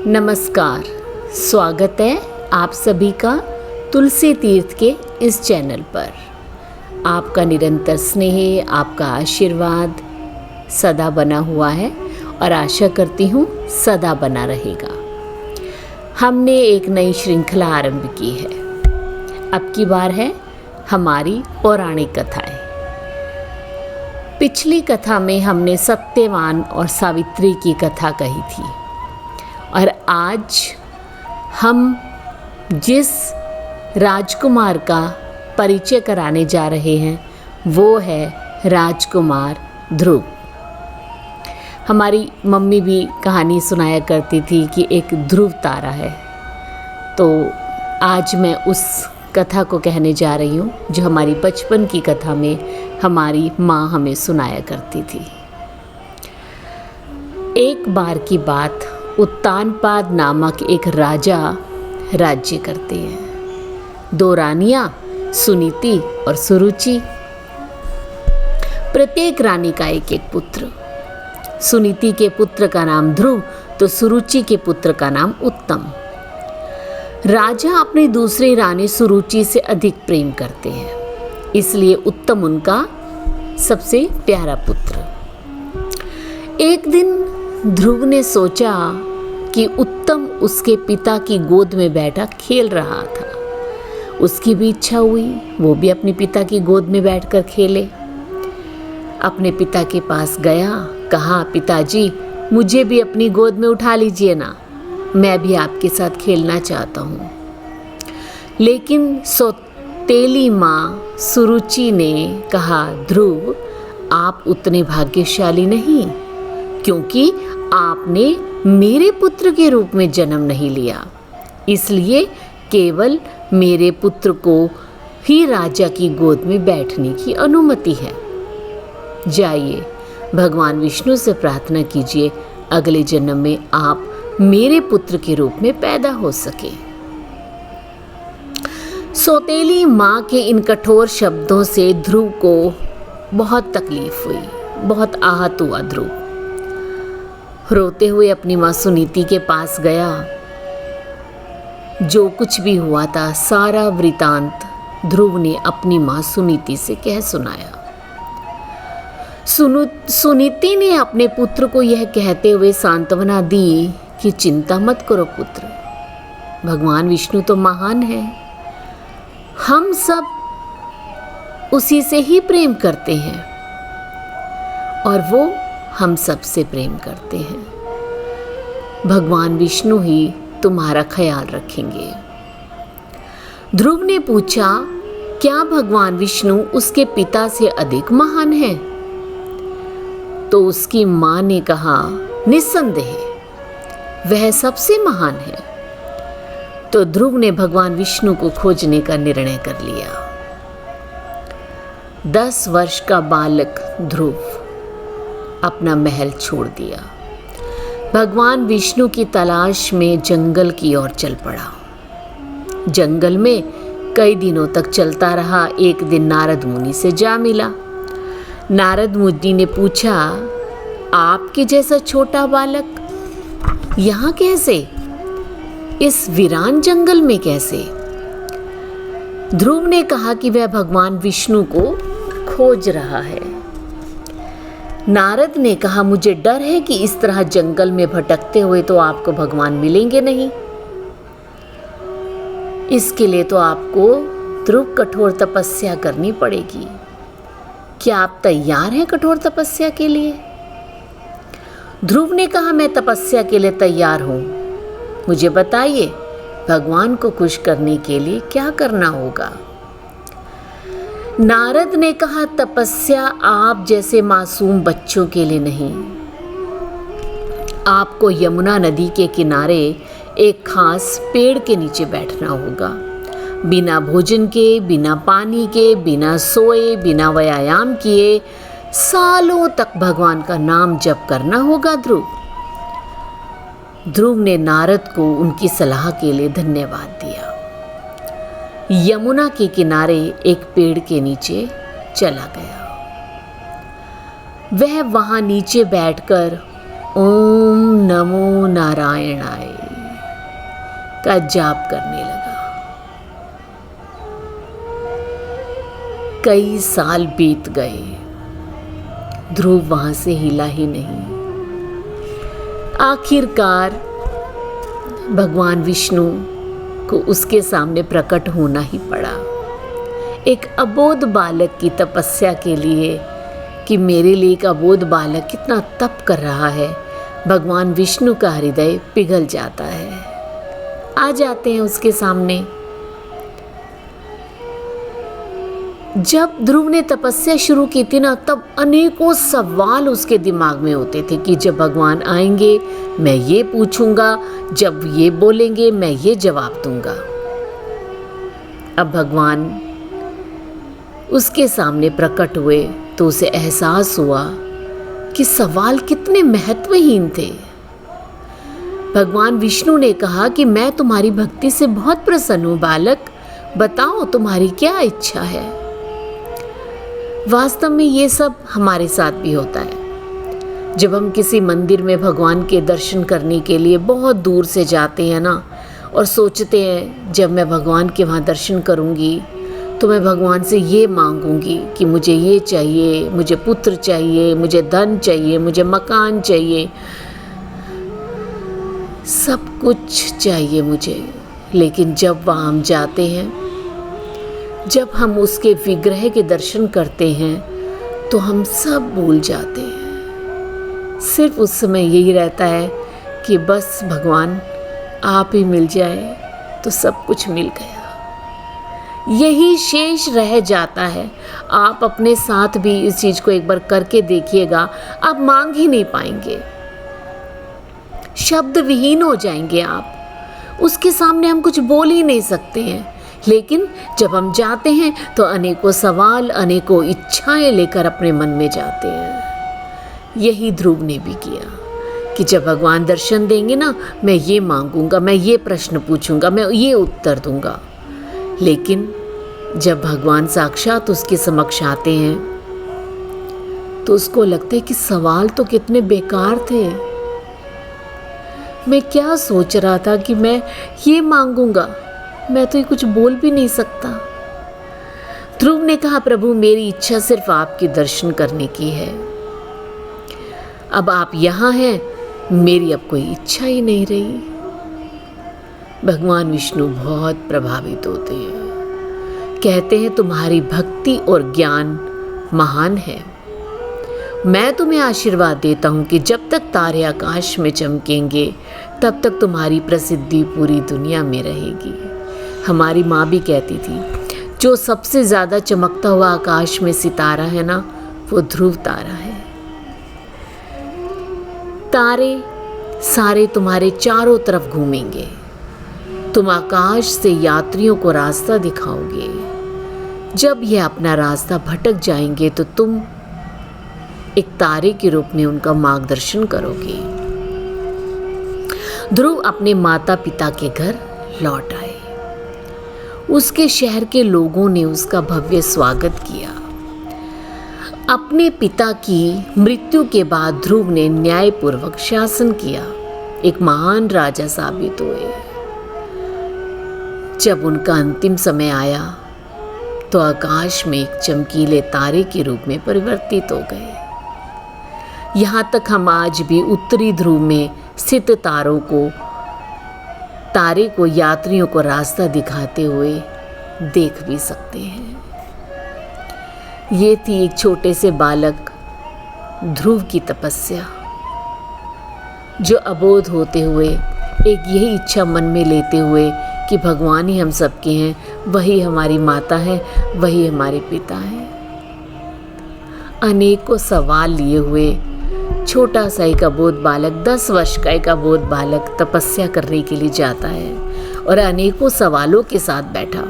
नमस्कार, स्वागत है आप सभी का तुलसी तीर्थ के इस चैनल पर। आपका निरंतर स्नेह, आपका आशीर्वाद सदा बना हुआ है और आशा करती हूँ सदा बना रहेगा। हमने एक नई श्रृंखला आरंभ की है। अब की बार है हमारी पौराणिक कथाएं। पिछली कथा में हमने सत्यवान और सावित्री की कथा कही थी और आज हम जिस राजकुमार का परिचय कराने जा रहे हैं वो है राजकुमार ध्रुव। हमारी मम्मी भी कहानी सुनाया करती थी कि एक ध्रुव तारा है, तो आज मैं उस कथा को कहने जा रही हूँ जो हमारी बचपन की कथा में हमारी माँ हमें सुनाया करती थी। एक बार की बात, उत्तानपाद नामक एक राजा राज्य करते हैं। दो रानियां सुनीति और सुरुचि। प्रत्येक रानी का एक एक पुत्र। सुनीति के पुत्र का नाम ध्रुव तो सुरुचि के पुत्र का नाम उत्तम। राजा अपनी दूसरी रानी सुरुचि से अधिक प्रेम करते हैं, इसलिए उत्तम उनका सबसे प्यारा पुत्र। एक दिन ध्रुव ने सोचा कि उत्तम उसके पिता की गोद में बैठा खेल रहा था। उसकी भी इच्छा हुई वो भी अपने पिता की गोद में बैठकर खेले। अपने पिता के पास गया, कहा, पिताजी मुझे भी अपनी गोद में उठा लीजिए ना, मैं भी आपके साथ खेलना चाहता हूँ। लेकिन सौतेली माँ सुरुचि ने कहा, ध्रुव आप उतने भाग्यशाली नहीं, क्योंकि आपने मेरे पुत्र के रूप में जन्म नहीं लिया, इसलिए केवल मेरे पुत्र को ही राजा की गोद में बैठने की अनुमति है। जाइए भगवान विष्णु से प्रार्थना कीजिए अगले जन्म में आप मेरे पुत्र के रूप में पैदा हो सके। सौतेली माँ के इन कठोर शब्दों से ध्रुव को बहुत तकलीफ हुई, बहुत आहत हुआ। ध्रुव रोते हुए अपनी माँ सुनीति के पास गया। जो कुछ भी हुआ था सारा वृतांत ध्रुव ने अपनी माँ सुनीति से कह सुनाया। सुनीति ने अपने पुत्र को यह कहते हुए सांत्वना दी कि चिंता मत करो पुत्र, भगवान विष्णु तो महान है, हम सब उसी से ही प्रेम करते हैं और वो हम सब से प्रेम करते हैं। भगवान विष्णु ही तुम्हारा ख्याल रखेंगे। ध्रुव ने पूछा, क्या भगवान विष्णु उसके पिता से अधिक महान है? तो उसकी माँ ने कहा, निस्संदेह वह सबसे महान है। तो ध्रुव ने भगवान विष्णु को खोजने का निर्णय कर लिया। 10 वर्ष का बालक ध्रुव अपना महल छोड़ दिया, भगवान विष्णु की तलाश में जंगल की ओर चल पड़ा। जंगल में कई दिनों तक चलता रहा। एक दिन नारद मुनि से जा मिला। नारद मुनि ने पूछा, आपके जैसा छोटा बालक यहाँ कैसे, इस वीरान जंगल में कैसे? ध्रुव ने कहा कि वह भगवान विष्णु को खोज रहा है। नारद ने कहा, मुझे डर है कि इस तरह जंगल में भटकते हुए तो आपको भगवान मिलेंगे नहीं। इसके लिए तो आपको ध्रुव कठोर तपस्या करनी पड़ेगी। क्या आप तैयार हैं कठोर तपस्या के लिए? ध्रुव ने कहा, मैं तपस्या के लिए तैयार हूं। मुझे बताइए भगवान को खुश करने के लिए क्या करना होगा? नारद ने कहा, तपस्या आप जैसे मासूम बच्चों के लिए नहीं। आपको यमुना नदी के किनारे एक खास पेड़ के नीचे बैठना होगा। बिना भोजन के, बिना पानी के, बिना सोए, बिना व्यायाम किए सालों तक भगवान का नाम जप करना होगा। ध्रुव ने नारद को उनकी सलाह के लिए धन्यवाद दिया। यमुना के किनारे एक पेड़ के नीचे चला गया। वह वहां नीचे बैठकर ओम नमो नारायणाय का जाप करने लगा। कई साल बीत गए, ध्रुव वहां से हिला ही नहीं। आखिरकार भगवान विष्णु को उसके सामने प्रकट होना ही पड़ा, एक अबोध बालक की तपस्या के लिए, कि मेरे लिए एक अबोध बालक कितना तप कर रहा है। भगवान विष्णु का हृदय पिघल जाता है, आ जाते हैं उसके सामने। जब ध्रुव ने तपस्या शुरू की थी ना, तब अनेकों सवाल उसके दिमाग में होते थे कि जब भगवान आएंगे मैं ये पूछूंगा, जब ये बोलेंगे मैं ये जवाब दूंगा। अब भगवान उसके सामने प्रकट हुए तो उसे एहसास हुआ कि सवाल कितने महत्वहीन थे। भगवान विष्णु ने कहा कि मैं तुम्हारी भक्ति से बहुत प्रसन्न हूँ बालक, बताओ तुम्हारी क्या इच्छा है। वास्तव में ये सब हमारे साथ भी होता है। जब हम किसी मंदिर में भगवान के दर्शन करने के लिए बहुत दूर से जाते हैं ना, और सोचते हैं जब मैं भगवान के वहाँ दर्शन करूँगी तो मैं भगवान से ये मांगूंगी कि मुझे ये चाहिए, मुझे पुत्र चाहिए, मुझे धन चाहिए, मुझे मकान चाहिए, सब कुछ चाहिए मुझे। लेकिन जब वहाँ हम जाते हैं, जब हम उसके विग्रह के दर्शन करते हैं तो हम सब भूल जाते हैं। सिर्फ उस समय यही रहता है कि बस भगवान आप ही मिल जाए तो सब कुछ मिल गया, यही शेष रह जाता है। आप अपने साथ भी इस चीज़ को एक बार करके देखिएगा, आप मांग ही नहीं पाएंगे, शब्द विहीन हो जाएंगे आप, उसके सामने हम कुछ बोल ही नहीं सकते हैं। लेकिन जब हम जाते हैं तो अनेकों सवाल, अनेकों इच्छाएं लेकर अपने मन में जाते हैं। यही ध्रुव ने भी किया कि जब भगवान दर्शन देंगे ना, मैं ये मांगूंगा, मैं ये प्रश्न पूछूंगा, मैं ये उत्तर दूंगा। लेकिन जब भगवान साक्षात उसके समक्ष आते हैं तो उसको लगता है कि सवाल तो कितने बेकार थे, मैं क्या सोच रहा था कि मैं ये मांगूंगा, मैं तो ये कुछ बोल भी नहीं सकता। ध्रुव ने कहा, प्रभु मेरी इच्छा सिर्फ आपके दर्शन करने की है, अब आप यहाँ हैं, मेरी अब कोई इच्छा ही नहीं रही। भगवान विष्णु बहुत प्रभावित होते हैं, कहते हैं तुम्हारी भक्ति और ज्ञान महान है। मैं तुम्हें आशीर्वाद देता हूँ कि जब तक तारे आकाश में चमकेंगे तब तक तुम्हारी प्रसिद्धि पूरी दुनिया में रहेगी। हमारी माँ भी कहती थी, जो सबसे ज़्यादा चमकता हुआ आकाश में सितारा है ना, वो ध्रुव तारा है। तारे सारे तुम्हारे चारों तरफ घूमेंगे, तुम आकाश से यात्रियों को रास्ता दिखाओगे। जब यह अपना रास्ता भटक जाएंगे तो तुम एक तारे के रूप में उनका मार्गदर्शन करोगे। ध्रुव अपने माता पिता के घर लौट आए। उसके शहर के लोगों ने उसका भव्य स्वागत किया। अपने पिता की मृत्यु के बाद ध्रुव ने न्यायपूर्वक शासन किया, एक महान राजा साबित हुए। जब उनका अंतिम समय आया तो आकाश में एक चमकीले तारे के रूप में परिवर्तित हो गए। यहाँ तक हम आज भी उत्तरी ध्रुव में स्थित तारे को यात्रियों को रास्ता दिखाते हुए देख भी सकते हैं। ये थी एक छोटे से बालक ध्रुव की तपस्या, जो अबोध होते हुए एक यही इच्छा मन में लेते हुए कि भगवान ही हम सबके हैं, वही हमारी माता है, वही हमारे पिता हैं। अनेकों सवाल लिए हुए छोटा सा एक अबोध बालक, 10 वर्ष का एक अबोध बालक तपस्या करने के लिए जाता है और अनेकों सवालों के साथ बैठा।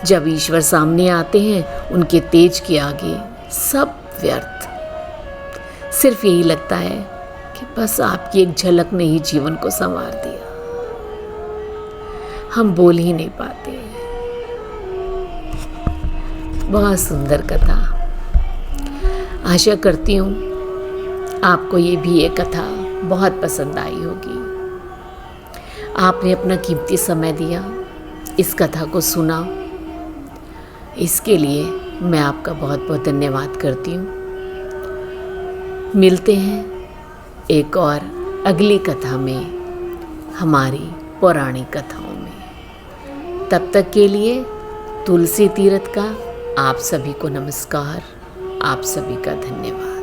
जब ईश्वर सामने आते हैं, उनके तेज के आगे सब व्यर्थ। सिर्फ यही लगता है कि बस आपकी एक झलक ने ही जीवन को संवार दिया। हम बोल ही नहीं पाते। बहुत सुंदर कथा। आशा करती हूँ आपको ये भी ये कथा बहुत पसंद आई होगी। आपने अपना कीमती समय दिया, इस कथा को सुना। इसके लिए मैं आपका बहुत बहुत धन्यवाद करती हूँ। मिलते हैं एक और अगली कथा में, हमारी पौराणिक कथाओं में। तब तक के लिए तुलसी तीर्थ का आप सभी को नमस्कार, आप सभी का धन्यवाद।